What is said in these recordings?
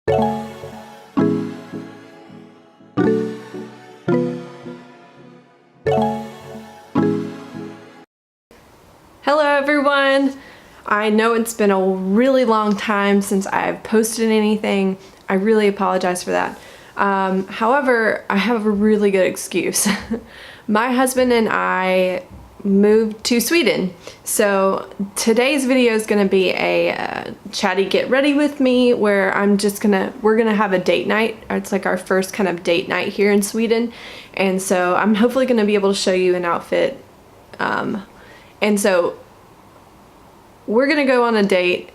Hello everyone! I know it's been a really long time since I've posted anything. I really apologize for that. However, I have a really good excuse. My husband and I moved to Sweden. So today's video is going to be a chatty get ready with me where we're gonna have a date night. It's like our first kind of date night here in Sweden. And so I'm hopefully going to be able to show you an outfit. And so we're gonna go on a date.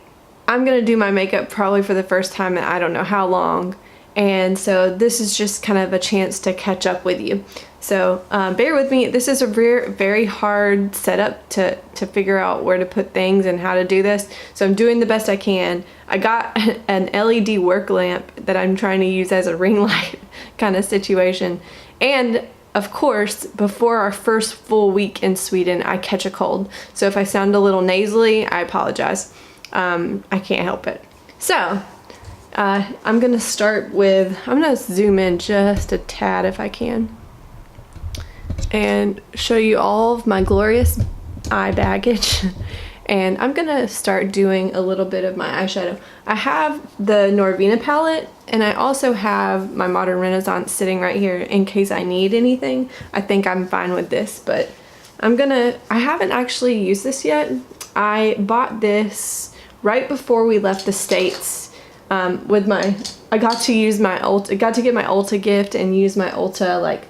I'm gonna do my makeup probably for the first time in I don't know how long. And so this is just kind of a chance to catch up with you. So bear with me. This is a very hard setup to figure out where to put things and how to do this. So I'm doing the best I can. I got an LED work lamp that I'm trying to use as a ring light kind of situation. And of course, before our first full week in Sweden, I catch a cold. So if I sound a little nasally, I apologize. I can't help it. So I'm gonna start with, I'm gonna zoom in just a tad if I can and show you all of my glorious eye baggage. And I'm gonna start doing a little bit of my eyeshadow. I have the Norvina palette, and I also have my Modern Renaissance sitting right here in case I need anything. I think I'm fine with this, but I haven't actually used this yet. I bought this right before we left the States I got to get my Ulta gift and use my Ulta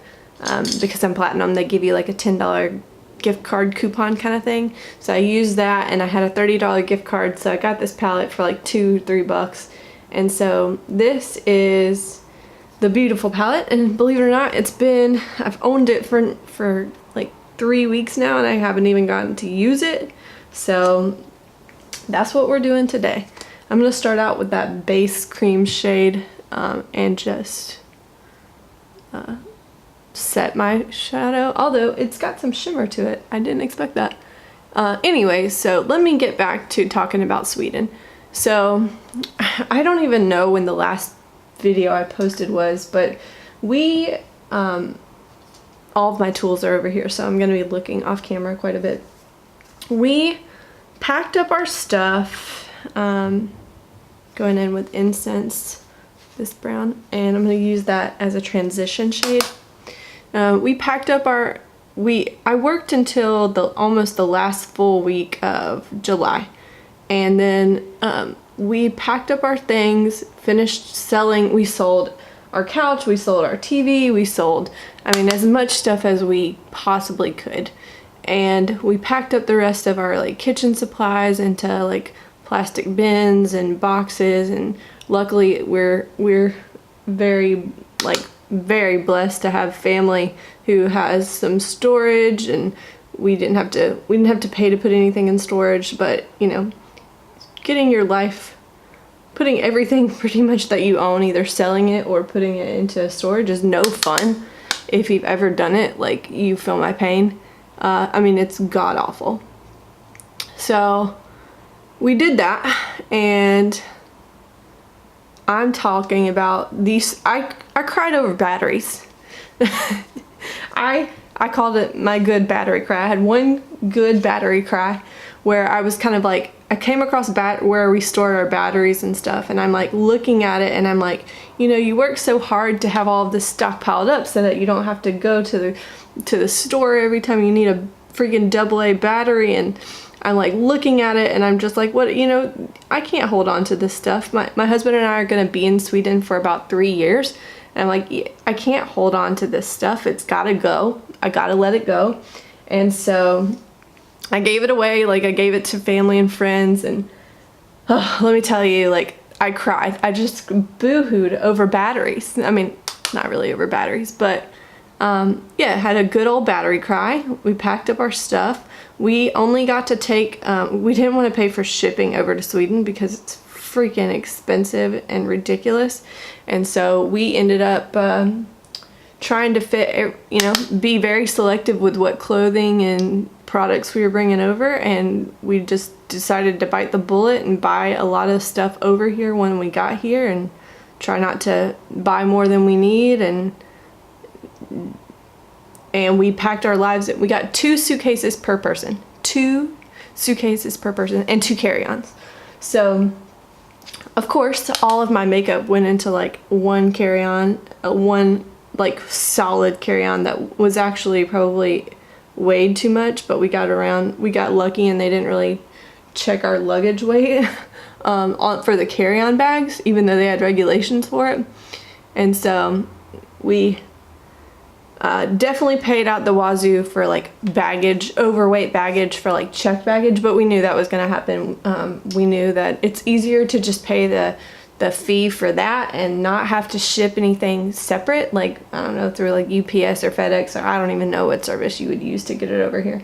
because I'm platinum, they give you like a $10 gift card coupon kind of thing. So I used that and I had a $30 gift card, so I got this palette for like $2-3. And so this is the beautiful palette, and believe it or not, I've owned it for like 3 weeks now and I haven't even gotten to use it. So that's what we're doing today. I'm gonna start out with that base cream shade and just set my shadow, although it's got some shimmer to it. I didn't expect that. Anyway, so let me get back to talking about Sweden. So I don't even know when the last video I posted was, but all of my tools are over here, so I'm gonna be looking off camera quite a bit. We packed up our stuff, going in with Incense, this brown, and I'm gonna use that as a transition shade. We packed up I worked until almost the last full week of July. And then we packed up our things, finished selling. We sold our couch, we sold our TV, we sold, as much stuff as we possibly could. And we packed up the rest of our kitchen supplies into plastic bins and boxes, and luckily we're very blessed to have family who has some storage, and we didn't have to pay to put anything in storage. But getting your life, putting everything pretty much that you own, either selling it or putting it into storage, is no fun. If you've ever done it, you feel my pain. It's god awful. So we did that, and I'm talking about these. I cried over batteries. I called it my good battery cry. I had one good battery cry where I was kind of I came across where we stored our batteries and stuff, and I'm looking at it, and I'm you work so hard to have all of this stuff piled up so that you don't have to go to the store every time you need a freaking AA battery. And I'm looking at it, and I'm just what, I can't hold on to this stuff. My husband and I are gonna be in Sweden for about 3 years, and I'm I can't hold on to this stuff. It's gotta go. I gotta let it go. And so I gave it away. I gave it to family and friends, and let me tell you, I cried. I just boo-hooed over batteries. Not really over batteries, but yeah, had a good old battery cry. We packed up our stuff. We only got to take, we didn't want to pay for shipping over to Sweden because it's freaking expensive and ridiculous. And so we ended up trying to fit, be very selective with what clothing and products we were bringing over, and we just decided to bite the bullet and buy a lot of stuff over here when we got here, and try not to buy more than we need, and we packed our lives. We got 2 suitcases per person. 2 suitcases per person and 2 carry-ons. So of course all of my makeup went into like one carry-on, one like solid carry-on that was actually probably weighed too much, but we got lucky and they didn't really check our luggage weight for the carry-on bags, even though they had regulations for it. And so we definitely paid out the wazoo for like baggage, overweight baggage for like checked baggage, but we knew that was going to happen. We knew that it's easier to just pay the fee for that and not have to ship anything separate, like I don't know, through like UPS or FedEx, or I don't even know what service you would use to get it over here.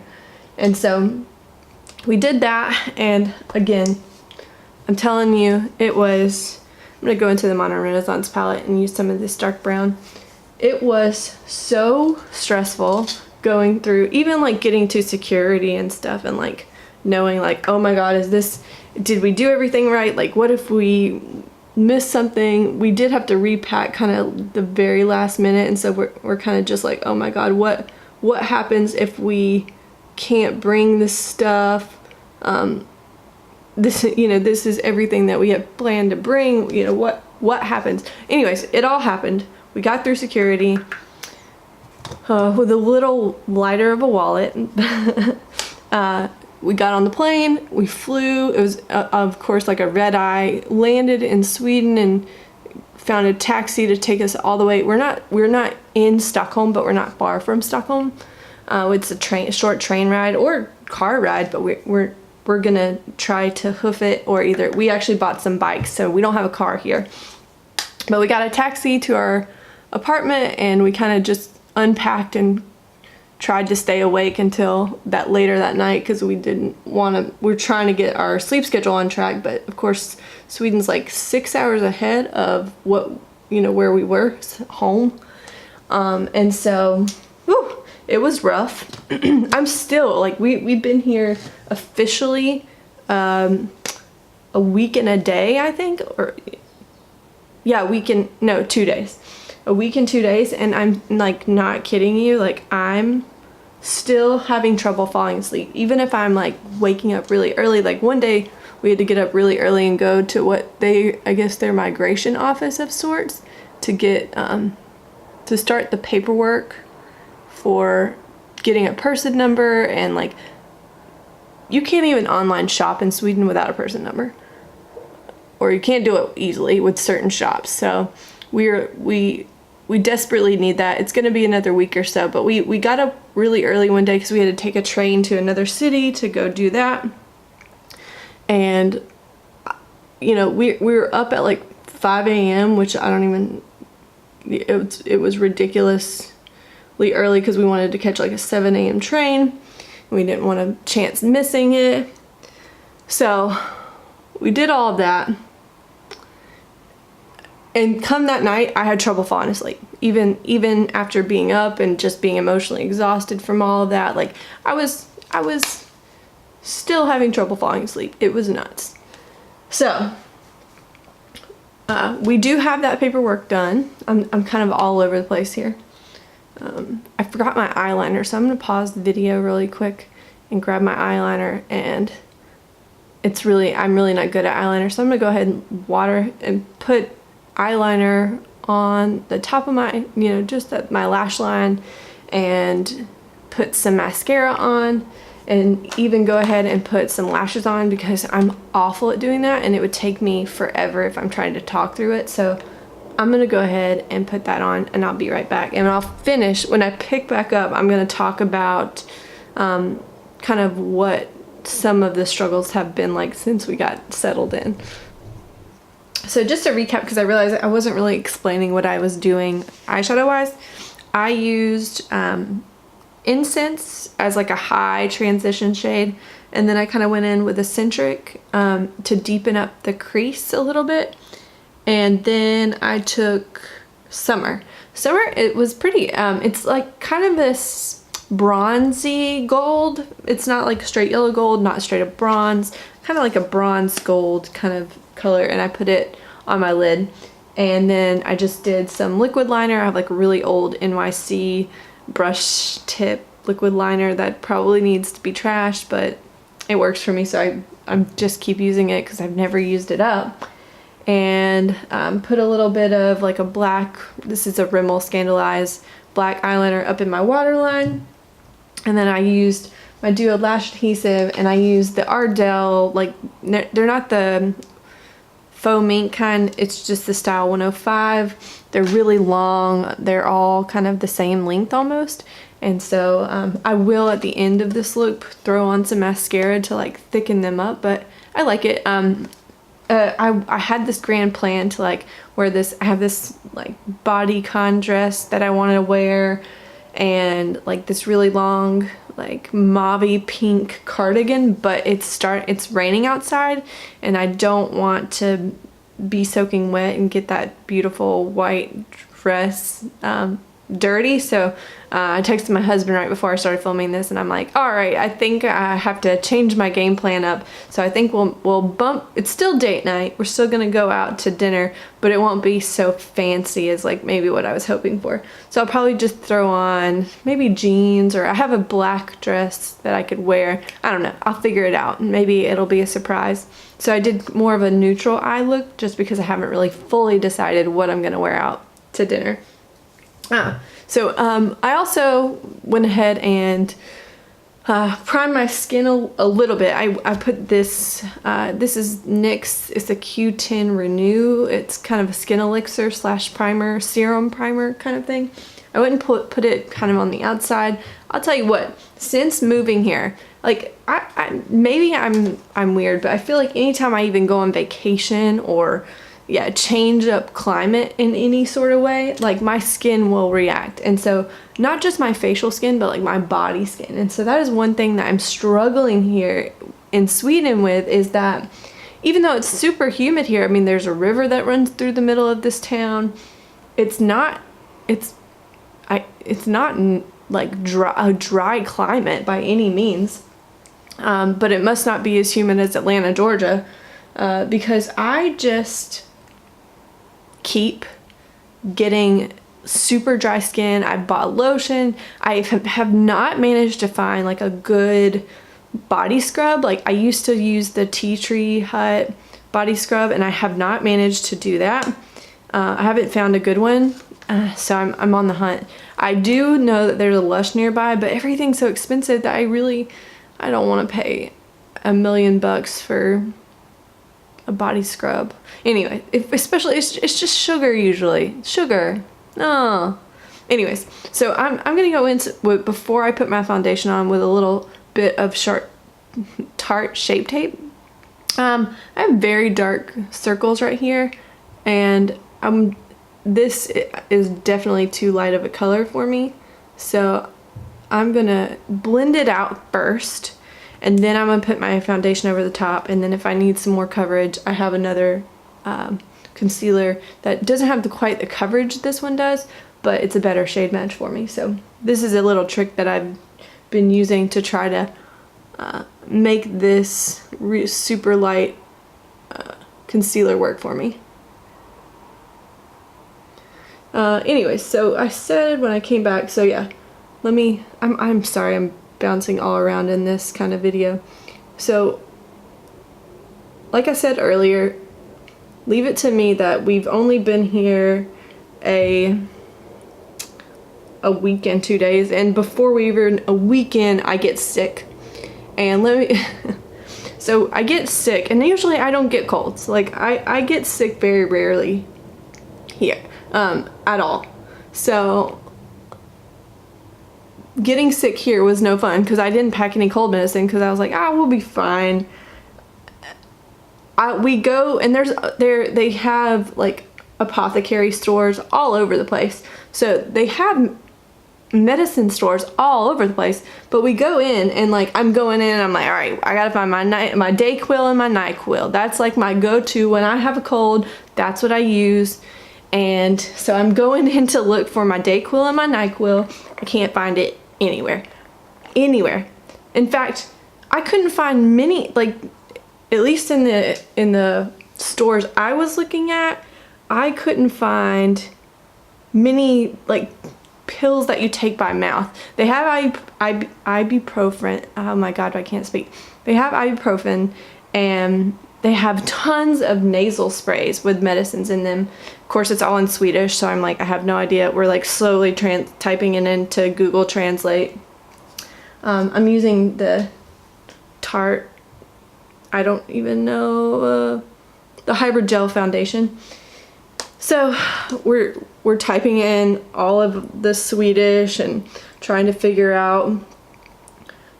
And so we did that, and again, I'm telling you, I'm gonna go into the Modern Renaissance palette and use some of this dark brown. It was so stressful going through, even like getting to security and stuff, and like knowing like, oh my god, did we do everything right? Like what if we missed something? We did have to repack kind of the very last minute, and so we're kind of just like, oh my god, what happens if we can't bring this stuff? This is everything that we have planned to bring. What happens? Anyways, it all happened. We got through security with a little lighter of a wallet. We got on the plane, we flew. It was of course like a red eye, landed in Sweden and found a taxi to take us all the way. We're not in Stockholm, but we're not far from Stockholm. It's a short train ride or car ride, but we're gonna try to hoof it, or we actually bought some bikes, so we don't have a car here. But we got a taxi to our apartment, and we kind of just unpacked and tried to stay awake until later that night, because we're trying to get our sleep schedule on track. But of course Sweden's like 6 hours ahead of where we were home, and so it was rough. I'm still like, we've been here officially a week and a day, I think, or yeah, 2 days. A week and 2 days, and I'm like not kidding you, like I'm still having trouble falling asleep, even if I'm like waking up really early. Like one day we had to get up really early and go to I guess their migration office of sorts to get to start the paperwork for getting a person number, and like you can't even online shop in Sweden without a person number, or you can't do it easily with certain shops. So we desperately need that. It's going to be another week or so, but we got up really early one day because we had to take a train to another city to go do that. And we were up at like 5 a.m., which I don't even, it was ridiculously early because we wanted to catch like a 7 a.m. train. We didn't want a chance missing it. So we did all of that. And come that night, I had trouble falling asleep. Even after being up and just being emotionally exhausted from all of that, like I was still having trouble falling asleep. It was nuts. So we do have that paperwork done. I'm kind of all over the place here. I forgot my eyeliner, so I'm gonna pause the video really quick and grab my eyeliner. And I'm really not good at eyeliner, so I'm gonna go ahead and water and put eyeliner on the top of my, just at my lash line, and put some mascara on, and even go ahead and put some lashes on, because I'm awful at doing that and it would take me forever if I'm trying to talk through it. So I'm gonna go ahead and put that on, and I'll be right back. And I'll finish, when I pick back up, I'm gonna talk about kind of what some of the struggles have been like since we got settled in. So just to recap, because I realized I wasn't really explaining what I was doing eyeshadow wise, I used Incense as like a high transition shade, and then I kind of went in with Eccentric to deepen up the crease a little bit, and then I took Summer. It was pretty, it's like kind of this bronzy gold. It's not like straight yellow gold, not straight up bronze, kind of like a bronze gold kind of color, and I put it on my lid. And then I just did some liquid liner. I have like a really old NYC brush tip liquid liner that probably needs to be trashed, but it works for me, so I just keep using it because I've never used it up. And put a little bit of like a black, this is a Rimmel Scandaleyes black eyeliner up in my waterline. And then I used my Duo Lash Adhesive, and I used the Ardell, like, they're not the faux mink kind, it's just the Style 105. They're really long, they're all kind of the same length almost. And so I will at the end of this look throw on some mascara to like thicken them up, but I like it. I had this grand plan to like wear this, I have this like bodycon dress that I wanted to wear, and like this really long like mauve pink cardigan, but it's raining outside and I don't want to be soaking wet and get that beautiful white dress dirty. So I texted my husband right before I started filming this, and I'm like, all right, I think I have to change my game plan up. So I think we'll bump, it's still date night, we're still gonna go out to dinner, but it won't be so fancy as like maybe what I was hoping for. So I'll probably just throw on maybe jeans, or I have a black dress that I could wear. I don't know, I'll figure it out. Maybe it'll be a surprise. So I did more of a neutral eye look just because I haven't really fully decided what I'm gonna wear out to dinner. So I also went ahead and primed my skin a little bit. I put this, this is NYX, it's a Q10 Renew. It's kind of a skin elixir slash primer, serum primer kind of thing. I went and put it kind of on the outside. I'll tell you what, since moving here, like maybe I'm weird, but I feel like anytime I even go on vacation or change up climate in any sort of way, like my skin will react. And so not just my facial skin, but like my body skin. And so that is one thing that I'm struggling here in Sweden with, is that even though it's super humid here, I mean, there's a river that runs through the middle of this town. It's not like a dry climate by any means. But it must not be as humid as Atlanta, Georgia, because I just keep getting super dry skin. I bought lotion. I have not managed to find like a good body scrub. Like I used to use the Tea Tree Hut body scrub, and I have not managed to do that. I haven't found a good one, so I'm on the hunt. I do know that there's a Lush nearby, but everything's so expensive that I don't want to pay $1 million for a body scrub. Anyway, especially it's just sugar usually. Sugar. No. Anyways, so I'm gonna go into before I put my foundation on with a little bit of Tarte Shape Tape. I have very dark circles right here, and this is definitely too light of a color for me. So I'm gonna blend it out first, and then I'm gonna put my foundation over the top, and then if I need some more coverage, I have another concealer that doesn't have quite the coverage this one does, but it's a better shade match for me. So this is a little trick that I've been using to try to make this super light concealer work for me. Anyways, so I said when I came back, so yeah, I'm sorry, I'm bouncing all around in this kind of video. So like I said earlier, leave it to me that we've only been here a week and 2 days, and before we even a weekend I get sick. And so I get sick, and usually I don't get colds. Like I get sick very rarely here at all. So getting sick here was no fun because I didn't pack any cold medicine because I was like, we'll be fine. We go, and they have like apothecary stores all over the place. So they have medicine stores all over the place, but we go in, and like I'm going in and I'm like, all right, I gotta find my Dayquil and my NyQuil. That's like my go-to when I have a cold. That's what I use. And so I'm going in to look for my Dayquil and my NyQuil. I can't find it anywhere. In fact, I couldn't find many, like at least in the stores I was looking at, I couldn't find many like pills that you take by mouth. They have ibuprofen. Oh my god, I can't speak. They have ibuprofen, and they have tons of nasal sprays with medicines in them. Of course, it's all in Swedish, so I'm like, I have no idea. We're like slowly typing it into Google Translate. I'm using the Tarte, I don't even know, the Hybrid Gel Foundation. So we're typing in all of the Swedish and trying to figure out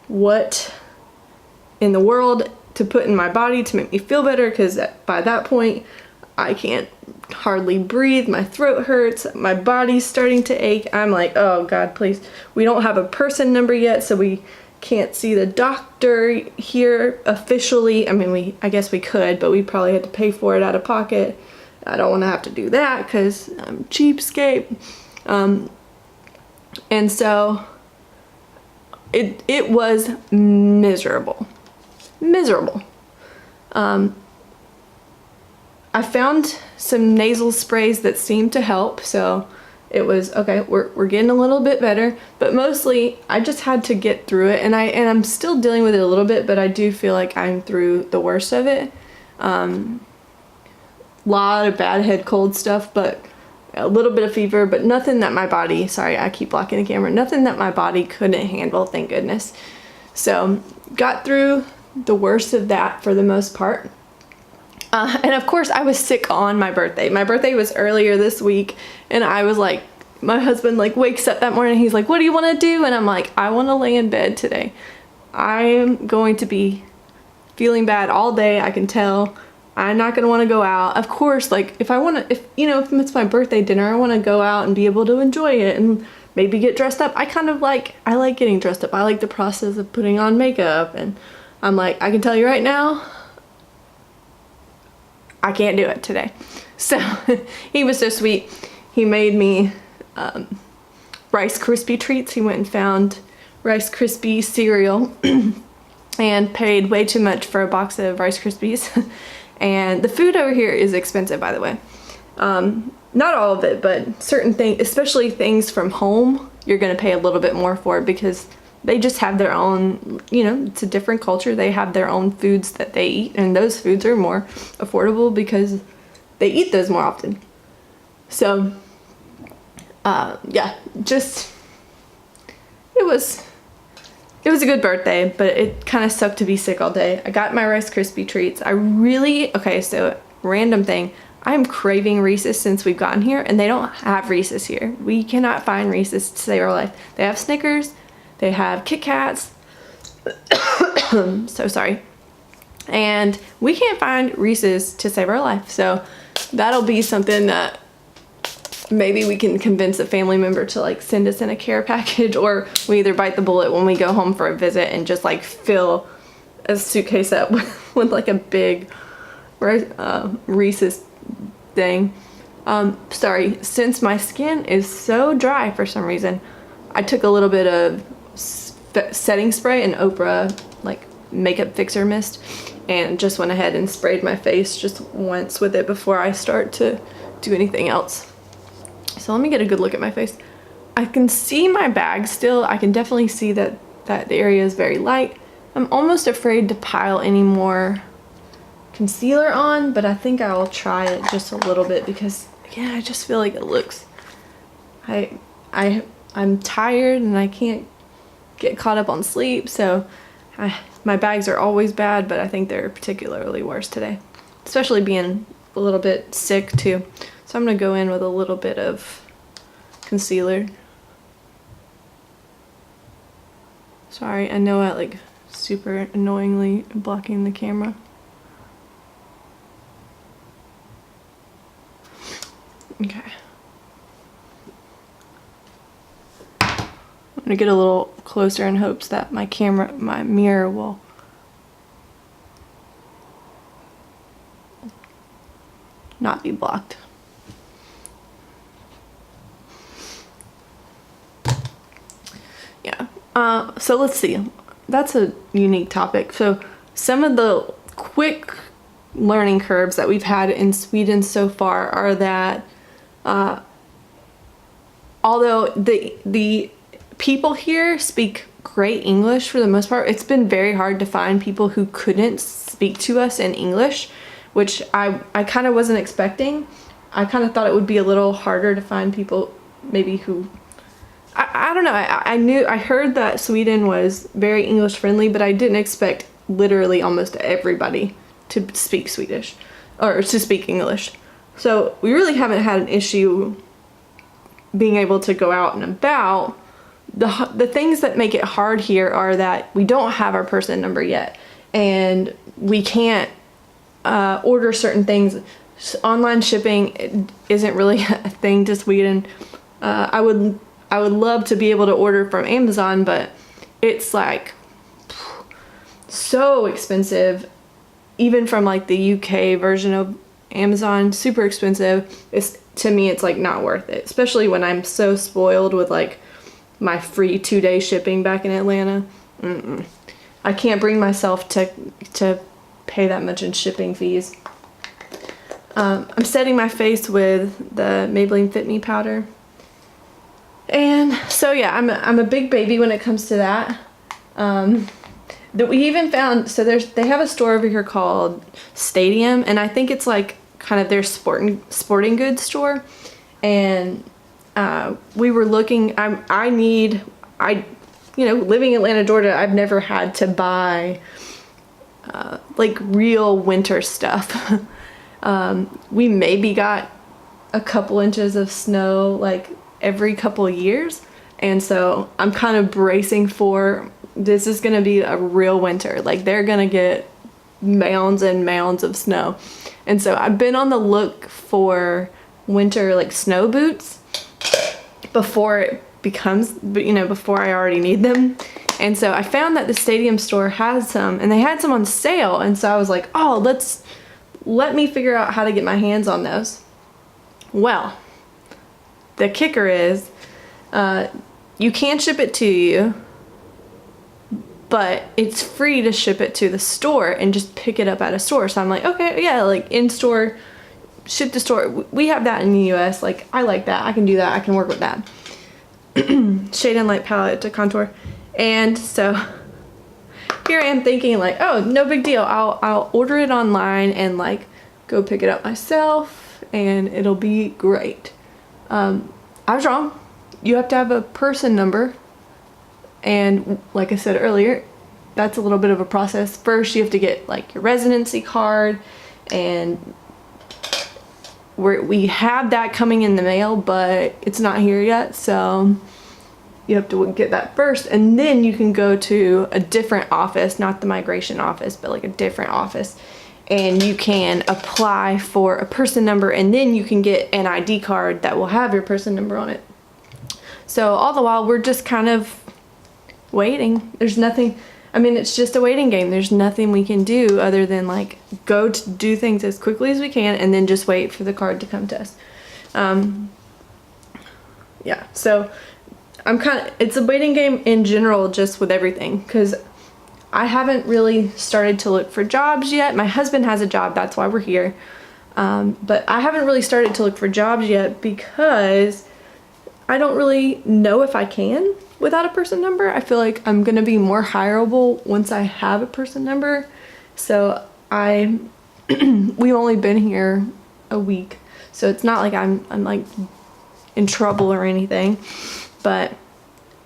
what in the world to put in my body to make me feel better, because by that point I can't hardly breathe, my throat hurts, my body's starting to ache. I'm like, oh god, please. We don't have a person number yet, so we can't see the doctor here officially. I mean, I guess we could, but we probably had to pay for it out of pocket. I don't want to have to do that because I'm cheapskate. And so it was miserable. I found some nasal sprays that seemed to help, so it was okay. We're getting a little bit better, but mostly I just had to get through it, and I'm still dealing with it a little bit, but I do feel like I'm through the worst of it. Lot of bad head cold stuff, but a little bit of fever, but nothing that my body, sorry, I keep blocking the camera, nothing that my body couldn't handle, thank goodness. So got through the worst of that for the most part. And of course I was sick on my birthday. My birthday was earlier this week, and I was like, my husband like wakes up that morning, he's like, what do you want to do? And I'm like, I want to lay in bed today. I'm going to be feeling bad all day, I can tell. I'm not gonna want to go out. Of course, like if it's my birthday dinner, I want to go out and be able to enjoy it and maybe get dressed up. I like getting dressed up. I like the process of putting on makeup, and I'm like, I can tell you right now, I can't do it today. So he was so sweet. He made me Rice Krispie treats. He went and found Rice Krispie cereal and paid way too much for a box of Rice Krispies. And the food over here is expensive, by the way. Not all of it, but certain things, especially things from home, you're gonna pay a little bit more for, because they just have their own, it's a different culture. They have their own foods that they eat, and those foods are more affordable because they eat those more often. So, yeah, just, it was a good birthday, but it kind of sucked to be sick all day. I got my Rice Krispie treats. Okay, so random thing. I'm craving Reese's since we've gotten here, and they don't have Reese's here. We cannot find Reese's to save our life. They have Snickers, they have Kit Kats. So sorry. And we can't find Reese's to save our life. So that'll be something that maybe we can convince a family member to like send us in a care package, or we either bite the bullet when we go home for a visit and just like fill a suitcase up with like a big Reese's thing. Sorry, since my skin is so dry for some reason, I took a little bit of setting spray and Oprah like makeup fixer mist and just went ahead and sprayed my face just once with it before I start to do anything else. So let me get a good look at my face. I can see my bag still. I can definitely see that the area is very light. I'm almost afraid to pile any more concealer on, but I think I'll try it just a little bit because, yeah, I just feel like it looks... I'm tired and I can't get caught up on sleep, so my bags are always bad, but I think they're particularly worse today. Especially being a little bit sick too. So I'm gonna go in with a little bit of concealer. Sorry, I know I like super annoyingly blocking the camera. Okay. I'm gonna get a little closer in hopes that my mirror will not be blocked. Yeah, so let's see. That's a unique topic. So some of the quick learning curves that we've had in Sweden so far are that although the people here speak great English for the most part, it's been very hard to find people who couldn't speak to us in English, which I kind of wasn't expecting. I kind of thought it would be a little harder to find people maybe who, I don't know, I heard that Sweden was very English friendly, but I didn't expect literally almost everybody to speak Swedish or to speak English. So we really haven't had an issue being able to go out and about. The things that make it hard here are that we don't have our person number yet, and we can't order certain things. Online shipping isn't really a thing to Sweden. I would love to be able to order from Amazon, but it's like so expensive, even from like the UK version of Amazon, super expensive. To me, it's like not worth it, especially when I'm so spoiled with like my free 2-day shipping back in Atlanta. I can't bring myself to pay that much in shipping fees. I'm setting my face with the Maybelline Fit Me powder. And so yeah, I'm a big baby when it comes to that. That we even found, so they have a store over here called Stadium, and I think it's like kind of their sporting goods store. And we were looking, living in Atlanta, Georgia, I've never had to buy like real winter stuff. We maybe got a couple inches of snow like every couple of years, and so I'm kind of bracing for this is gonna be a real winter. Like they're gonna get mounds and mounds of snow, and so I've been on the look for winter like snow boots before it becomes, before I already need them. And so I found that the Stadium store has some, and they had some on sale, and so I was like, oh, let me figure out how to get my hands on those. Well, the kicker is you can ship it to you, but it's free to ship it to the store and just pick it up at a store. So I'm like, okay, yeah, like in store, ship to store. We have that in the US. Like, I like that. I can do that. I can work with that. Shade and light palette to contour. And so here I am thinking like, oh, no big deal. I'll order it online and like go pick it up myself and it'll be great. I was wrong. You have to have a person number. And like I said earlier, that's a little bit of a process. First, you have to get like your residency card, and we have that coming in the mail, but it's not here yet. So you have to get that first, and then you can go to a different office, not the migration office, but like a different office, and you can apply for a person number, and then you can get an ID card that will have your person number on it. So all the while, we're just kind of waiting. There's nothing, I mean, it's just a waiting game. There's nothing we can do other than like go to do things as quickly as we can and then just wait for the card to come to us. Yeah, so it's a waiting game in general, just with everything, because I haven't really started to look for jobs yet. My husband has a job, that's why we're here. But I haven't really started to look for jobs yet because I don't really know if I can without a person number. I feel like I'm gonna be more hireable once I have a person number. So we've only been here a week, so it's not like I'm like in trouble or anything, but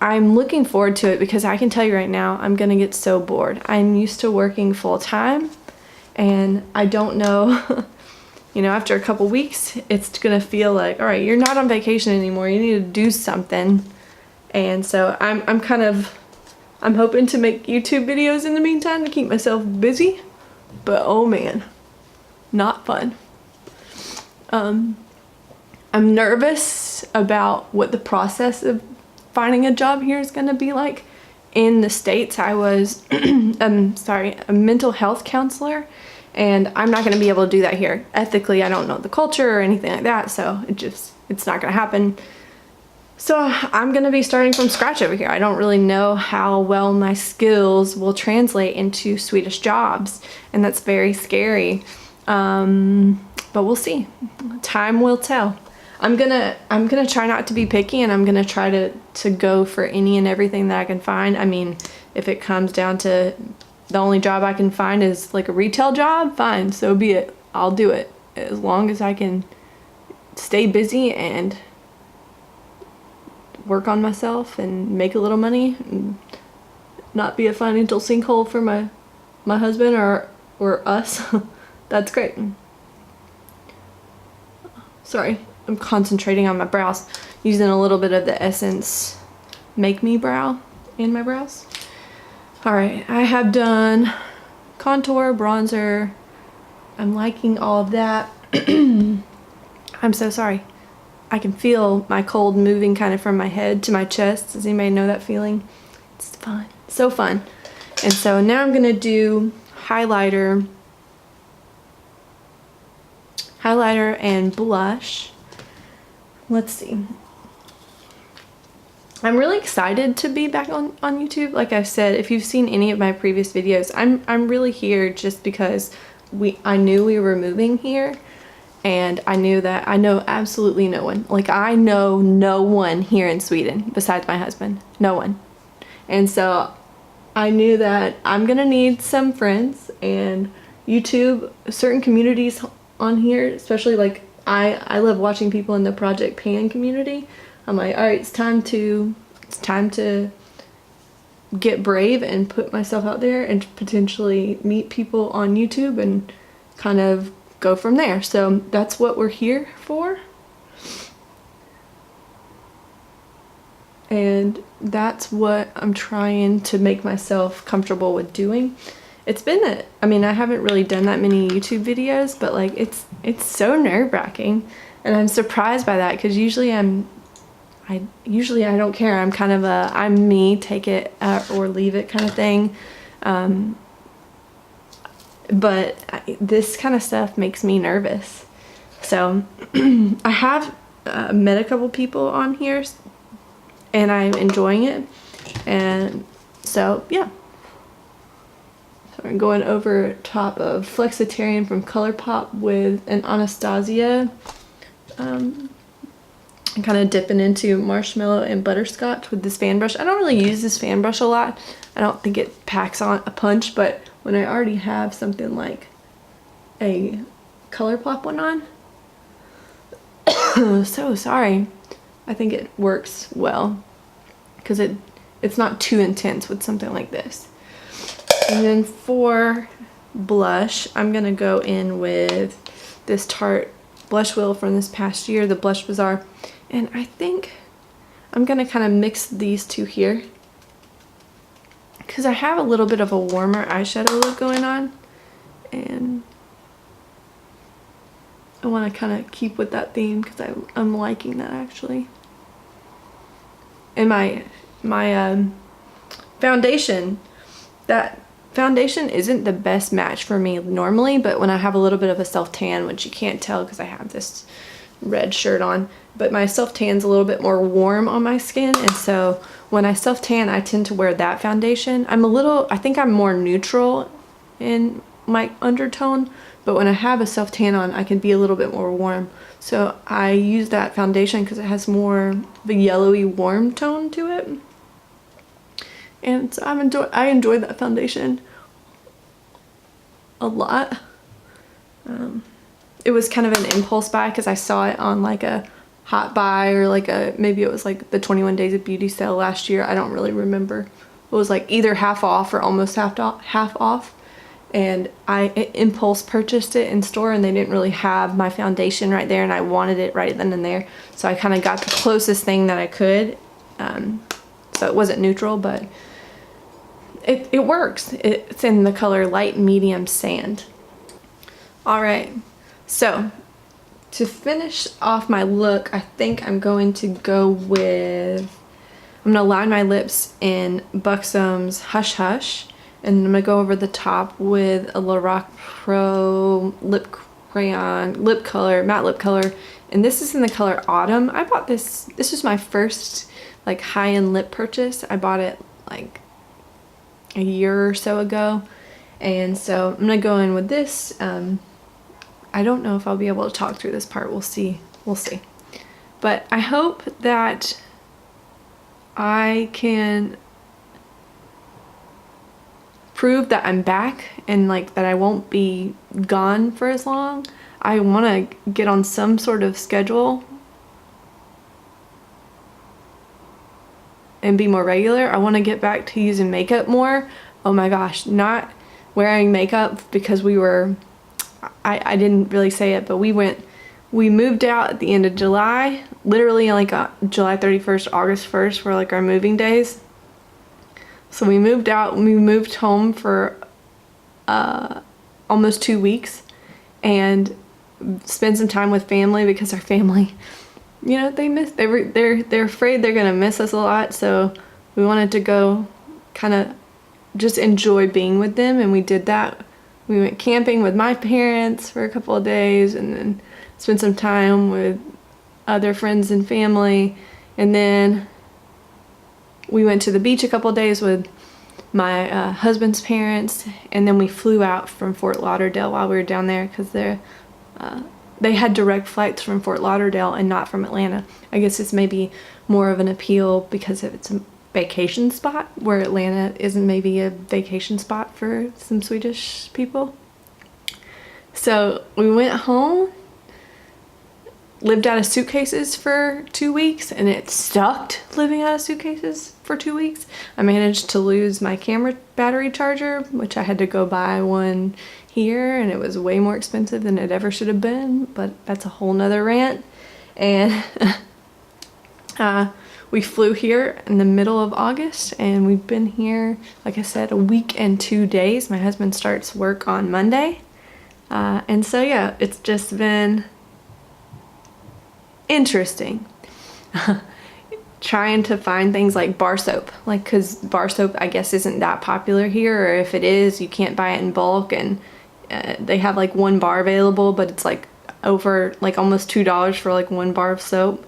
I'm looking forward to it because I can tell you right now, I'm gonna get so bored. I'm used to working full time, and I don't know, after a couple weeks, it's gonna feel like, all right, you're not on vacation anymore. You need to do something. And so I'm hoping to make YouTube videos in the meantime to keep myself busy, but oh man, not fun. I'm nervous about what the process of finding a job here is going to be like. In the States, I was a mental health counselor, and I'm not going to be able to do that here. Ethically, I don't know the culture or anything like that, so it's not going to happen. So I'm going to be starting from scratch over here. I don't really know how well my skills will translate into Swedish jobs, and that's very scary. But we'll see. Time will tell. I'm gonna try not to be picky, and I'm gonna try to go for any and everything that I can find. I mean, if it comes down to the only job I can find is like a retail job, fine, so be it. I'll do it as long as I can stay busy and work on myself and make a little money and not be a financial sinkhole for my husband or us. That's great. Sorry, I'm concentrating on my brows, using a little bit of the Essence Make Me Brow in my brows. Alright, I have done contour, bronzer. I'm liking all of that. I'm so sorry. I can feel my cold moving kind of from my head to my chest. Does anybody know that feeling? It's fun. So fun. And so now I'm going to do highlighter and blush. Let's see. I'm really excited to be back on YouTube. Like I've said, if you've seen any of my previous videos, I'm really here just because I knew we were moving here, and I knew that I know absolutely no one. Like, I know no one here in Sweden besides my husband. No one. And so I knew that I'm gonna need some friends, and YouTube, certain communities on here, especially like I love watching people in the Project Pan community. I'm like, all right, it's time to get brave and put myself out there and potentially meet people on YouTube and kind of go from there. So that's what we're here for. And that's what I'm trying to make myself comfortable with doing. It's been I mean, I haven't really done that many YouTube videos, but like it's so nerve-wracking, and I'm surprised by that, because usually I don't care. I'm kind of I'm me, take it or leave it kind of thing. But this kind of stuff makes me nervous. So I have met a couple people on here, and I'm enjoying it. And so yeah. So I'm going over top of Flexitarian from ColourPop with an Anastasia. I'm kind of dipping into Marshmallow and Butterscotch with this fan brush. I don't really use this fan brush a lot. I don't think it packs on a punch, but when I already have something like a ColourPop one on, so sorry, I think it works well because it's not too intense with something like this. And then for blush, I'm gonna go in with this Tarte blush wheel from this past year, the Blush Bazaar, and I think I'm gonna kind of mix these two here because I have a little bit of a warmer eyeshadow look going on, and I want to kind of keep with that theme because I'm liking that actually. And my foundation, that foundation isn't the best match for me normally, but when I have a little bit of a self-tan, which you can't tell because I have this red shirt on, but my self-tan's a little bit more warm on my skin, and so when I self-tan, I tend to wear that foundation. I think I'm more neutral in my undertone, but when I have a self-tan on, I can be a little bit more warm. So I use that foundation because it has more of a yellowy warm tone to it. And so I enjoy that foundation a lot. It was kind of an impulse buy because I saw it on like a hot buy, or like maybe it was like the 21 Days of Beauty sale last year. I don't really remember. It was like either half off or almost half off. And I impulse purchased it in store, and they didn't really have my foundation right there, and I wanted it right then and there. So I kind of got the closest thing that I could. So it wasn't neutral, but it works. It's in the color Light Medium Sand. All right, so to finish off my look, I think I'm going to go with, I'm gonna line my lips in Buxom's Hush Hush, and I'm gonna go over the top with a Lorac Pro lip crayon, matte lip color, and this is in the color Autumn. I bought this, this was my first like high-end lip purchase. I bought it like a year or so ago, and so I'm gonna go in with this. I don't know if I'll be able to talk through this part. We'll see. But I hope that I can prove that I'm back and like that I won't be gone for as long. I want to get on some sort of schedule and be more regular. I want to get back to using makeup more. Oh my gosh, not wearing makeup because I didn't really say it, but we moved out at the end of July, literally like July 31st, August 1st were like our moving days. So we moved out, we moved home for almost 2 weeks and spent some time with family because our family, you know, they're afraid they're gonna miss us a lot. So we wanted to go kind of just enjoy being with them, and we did that. We went camping with my parents for a couple of days and then spent some time with other friends and family, and then we went to the beach a couple of days with my husband's parents, and then we flew out from Fort Lauderdale while we were down there because they had direct flights from Fort Lauderdale and not from Atlanta. I guess it's maybe more of an appeal because it's a vacation spot, where Atlanta isn't maybe a vacation spot for some Swedish people. So we went home, lived out of suitcases for 2 weeks, and it sucked living out of suitcases for 2 weeks. I managed to lose my camera battery charger, which I had to go buy one here, and it was way more expensive than it ever should have been, but that's a whole nother rant. And we flew here in the middle of August, and we've been here, like I said, a week and 2 days. My husband starts work on Monday. And so yeah, it's just been interesting trying to find things like bar soap, like, because bar soap I guess isn't that popular here, or if it is, you can't buy it in bulk, and they have like 1 bar available, but it's like over like almost $2 for like 1 bar of soap.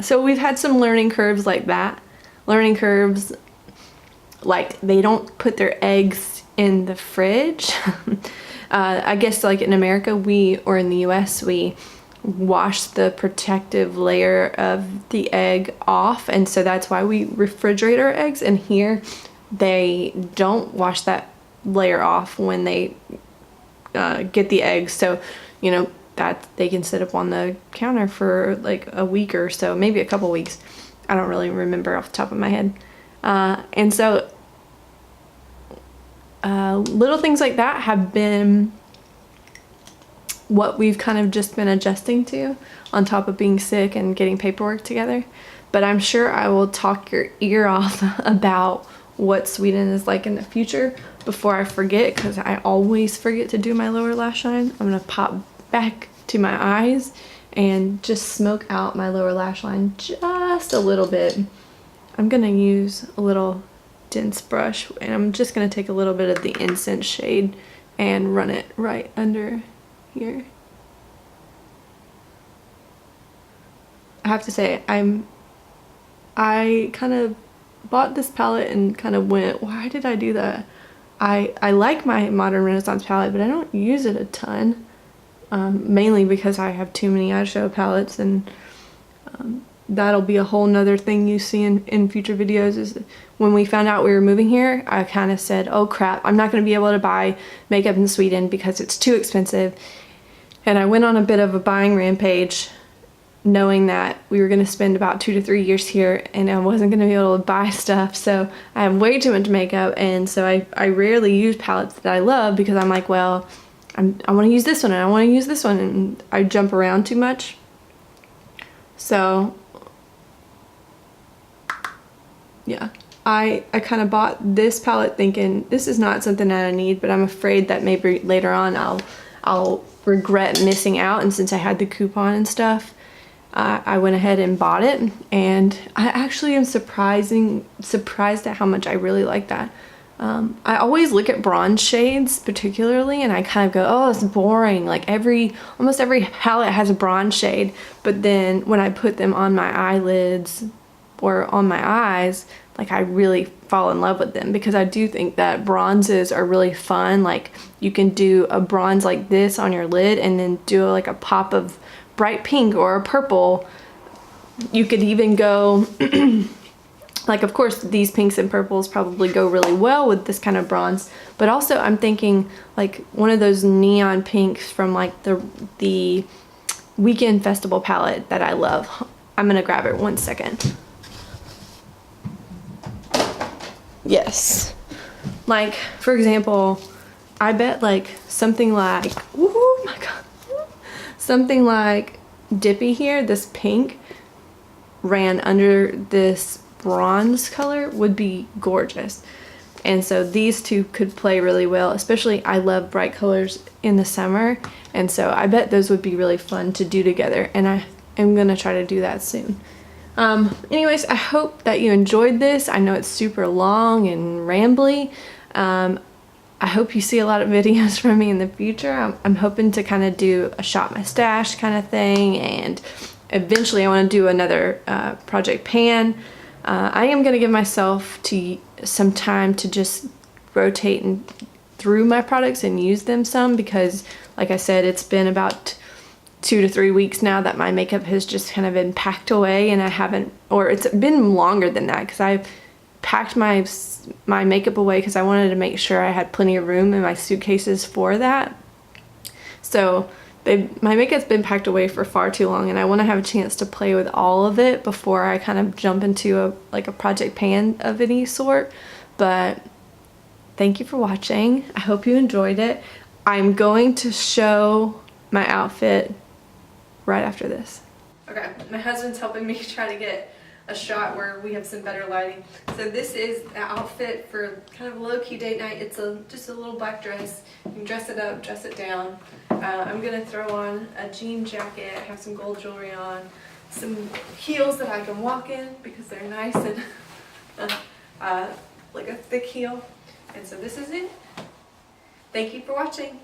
So we've had some learning curves like that. Learning curves like they don't put their eggs in the fridge. I guess like in America or in the US, we wash the protective layer of the egg off, and so that's why we refrigerate our eggs. And here they don't wash that layer off when they get the eggs, so you know that they can sit up on the counter for like a week or so, maybe a couple weeks. I don't really remember off the top of my head. And so little things like that have been what we've kind of just been adjusting to, on top of being sick and getting paperwork together. But I'm sure I will talk your ear off about what Sweden is like in the future before I forget, because I always forget to do my lower lash line. I'm gonna pop back to my eyes and just smoke out my lower lash line just a little bit. I'm gonna use a little dense brush, and I'm just gonna take a little bit of the incense shade and run it right under here. I have to say, I kind of bought this palette and kind of went, why did I do that? I like my Modern Renaissance palette, but I don't use it a ton, mainly because I have too many eyeshadow palettes, and that'll be a whole nother thing you see in future videos. Is when we found out we were moving here, I kind of said, oh crap, I'm not going to be able to buy makeup in Sweden because it's too expensive. And I went on a bit of a buying rampage, knowing that we were going to spend about 2 to 3 years here and I wasn't going to be able to buy stuff. So I have way too much makeup, and so I rarely use palettes that I love because I'm like, well, I want to use this one and I want to use this one, and I jump around too much. So yeah, I kind of bought this palette thinking this is not something that I need, but I'm afraid that maybe later on I'll regret missing out. And since I had the coupon and stuff, I went ahead and bought it, and I actually am surprised at how much I really like that. I always look at bronze shades particularly, and I kind of go, oh, it's boring. Like almost every palette has a bronze shade, but then when I put them on my eyelids, or on my eyes, like I really fall in love with them, because I do think that bronzes are really fun. Like you can do a bronze like this on your lid and then do like a pop of bright pink or a purple. You could even go like, of course these pinks and purples probably go really well with this kind of bronze, but also I'm thinking like one of those neon pinks from like the Weekend Festival palette that I love. I'm gonna grab it 1 second. Yes. Like, for example, I bet like something like, oh my god, something like Dippy here, this pink, ran under this bronze color would be gorgeous. And so these two could play really well, especially I love bright colors in the summer, and so I bet those would be really fun to do together, and I am gonna try to do that soon. Anyways, I hope that you enjoyed this. I know it's super long and rambly. I hope you see a lot of videos from me in the future. I'm hoping to kind of do a shop my stash kind of thing, and eventually I want to do another project pan. I am going to give myself some time to just rotate through my products and use them some, because like I said, it's been about 2 to 3 weeks now that my makeup has just kind of been packed away, and I haven't, or it's been longer than that, because I've packed my makeup away because I wanted to make sure I had plenty of room in my suitcases for that. So my makeup's been packed away for far too long, and I want to have a chance to play with all of it before I kind of jump into a project pan of any sort. But thank you for watching. I hope you enjoyed it. I'm going to show my outfit right after this. Okay, my husband's helping me try to get a shot where we have some better lighting. So this is the outfit for kind of a low-key date night. It's just a little black dress. You can dress it up, dress it down. I'm gonna throw on a jean jacket, have some gold jewelry on, some heels that I can walk in because they're nice and like a thick heel. And so this is it. Thank you for watching.